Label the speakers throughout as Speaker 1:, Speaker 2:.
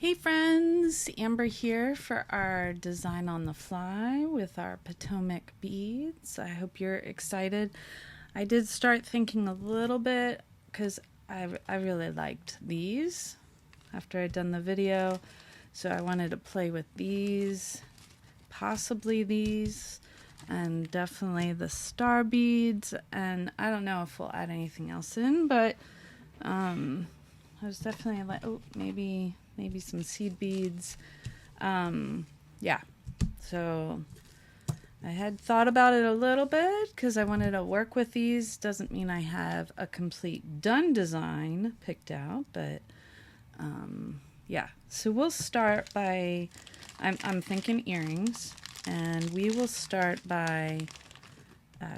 Speaker 1: Hey friends, Amber here for our design on the fly with our Potomac beads. I hope you're excited. I did start thinking a little bit because I really liked these after I'd done the video. So I wanted to play with these, possibly these, and definitely the star beads. And I don't know if we'll add anything else in, but I was definitely like, oh, maybe some seed beads. Yeah, so I had thought about it a little bit because I wanted to work with these. Doesn't mean I have a complete done design picked out, but yeah. So we'll start by, I'm thinking earrings, and we will start by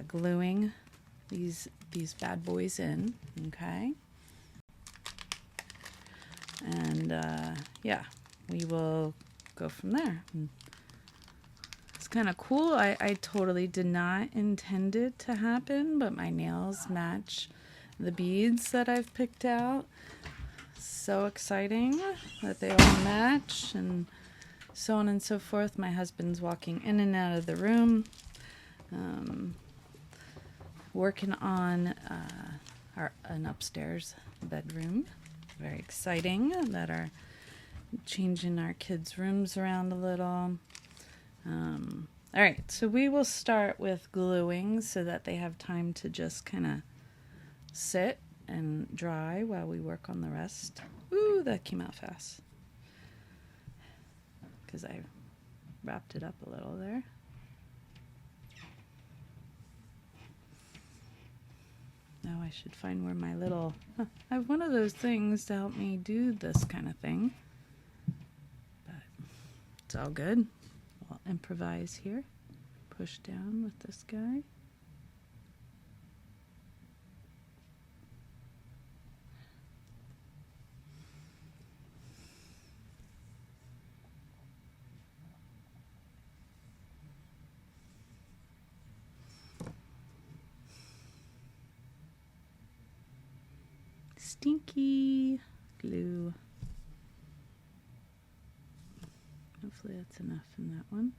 Speaker 1: gluing these bad boys in, okay? And yeah, we will go from there. It's kind of cool. I totally did not intend it to happen, but my nails match the beads that I've picked out. So exciting that they all match, and so on and so forth. My husband's walking in and out of the room, working on an upstairs bedroom. Very exciting that are changing our kids' rooms around a little. All right, so we will start with gluing so that they have time to just kind of sit and dry while we work on the rest. Ooh, that came out fast because I wrapped it up a little there. Now I should find where my little, I have one of those things to help me do this kind of thing, but it's all good. I'll improvise here. Push down with this guy. Stinky glue. Hopefully that's enough in that one.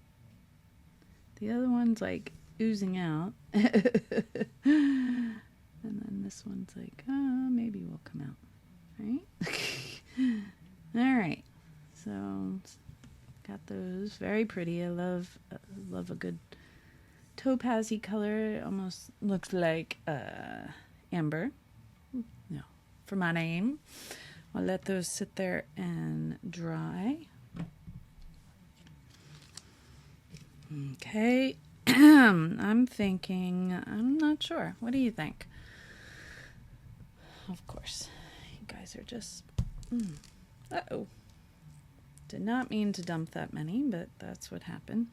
Speaker 1: The other one's like oozing out. And then this one's like, maybe will come out. Right? All right. So got those. Very pretty. I love a good topaz-y color. It almost looks like amber. No, for my name. I'll let those sit there and dry. Okay. I'm thinking, I'm not sure. What do you think? Of course, you guys are just, uh-oh. Did not mean to dump that many, but that's what happened.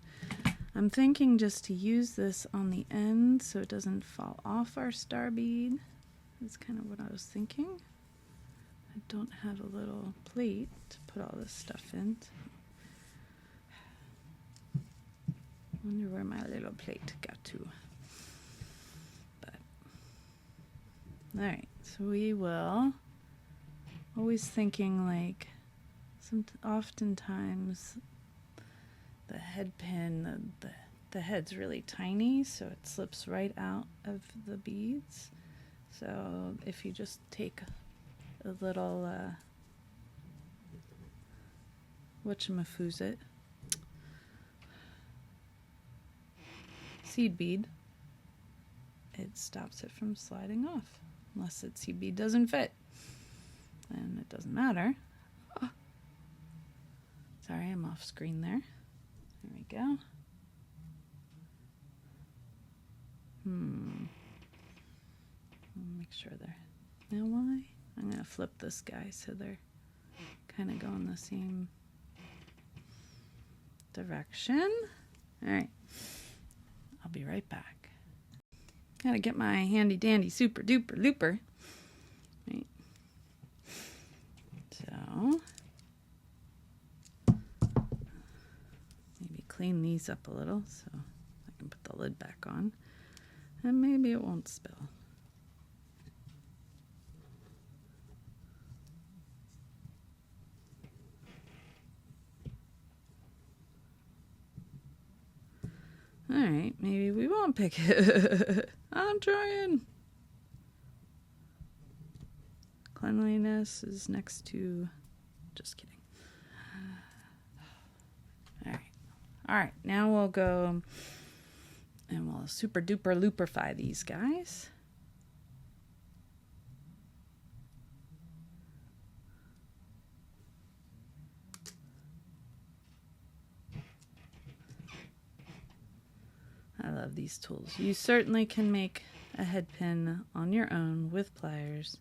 Speaker 1: I'm thinking just to use this on the end so it doesn't fall off our star bead. That's kind of what I was thinking. I don't have a little plate to put all this stuff in. Wonder where my little plate got to. But all right, so we will. Always thinking like, oftentimes the head pin, the head's really tiny, so it slips right out of the beads. So if you just take a little whatchamafoozit, seed bead, it stops it from sliding off, unless that seed bead doesn't fit, and it doesn't matter. Oh. Sorry, I'm off screen there. There we go. I'll make sure they're, now why? I'm gonna flip this guy so they're kind of going the same direction. All right. I'll be right back. Gotta get my handy dandy super duper looper. Right. So maybe clean these up a little so I can put the lid back on, and maybe it won't spill. Alright, maybe we won't pick it. I'm trying. Cleanliness is next to... Just kidding. Alright, now we'll go and we'll super duper looperfy these guys. I love these tools. You certainly can make a head pin on your own with pliers,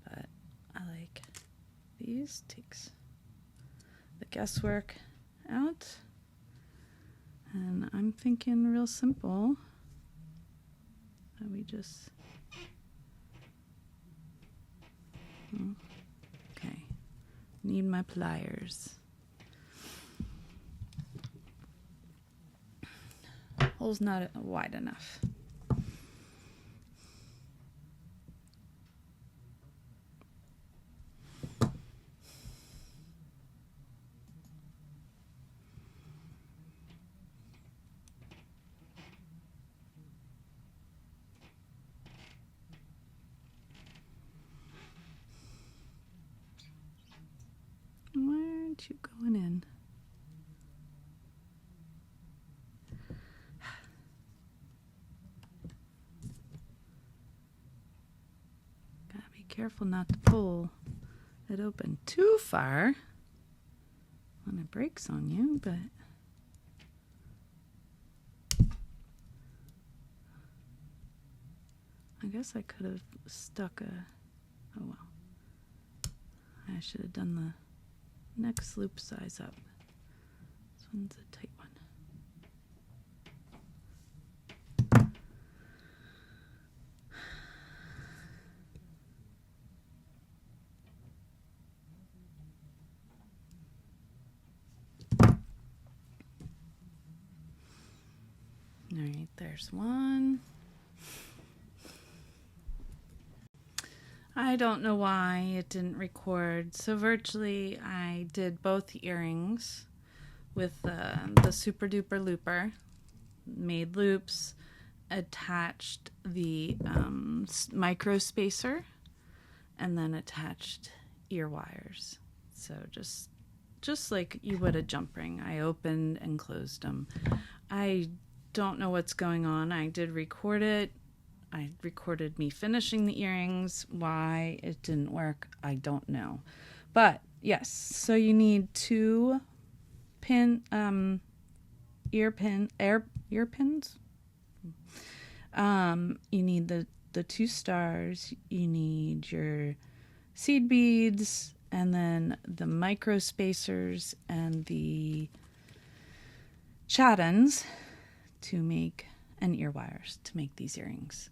Speaker 1: but I like these. Takes the guesswork out. And I'm thinking real simple. That we just... Okay. Need my pliers. Hole's not wide enough. Why aren't you going in? Gotta be careful not to pull it open too far when it breaks on you, but I guess I could have stuck a... Oh well. I should have done the next loop size up. This one's a tight one. All right, there's one. I don't know why it didn't record. So virtually I did both earrings with the super duper looper, made loops, attached the micro spacer, and then attached ear wires. So just like you would a jump ring. I opened and closed them. I don't know what's going on. I did record it. I recorded me finishing the earrings. Why it didn't work, I don't know. But yes, so you need two ear pins. You need the two stars. You need your seed beads, and then the micro spacers and the chattons to make, and ear wires to make these earrings.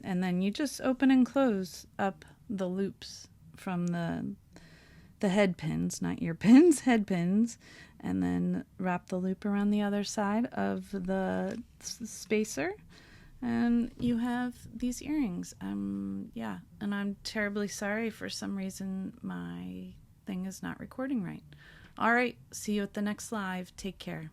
Speaker 1: And then you just open and close up the loops from the head pins, not ear pins, head pins, and then wrap the loop around the other side of the spacer, and you have these earrings. And I'm terribly sorry, for some reason my thing is not recording right. All right, see you at the next live. Take care.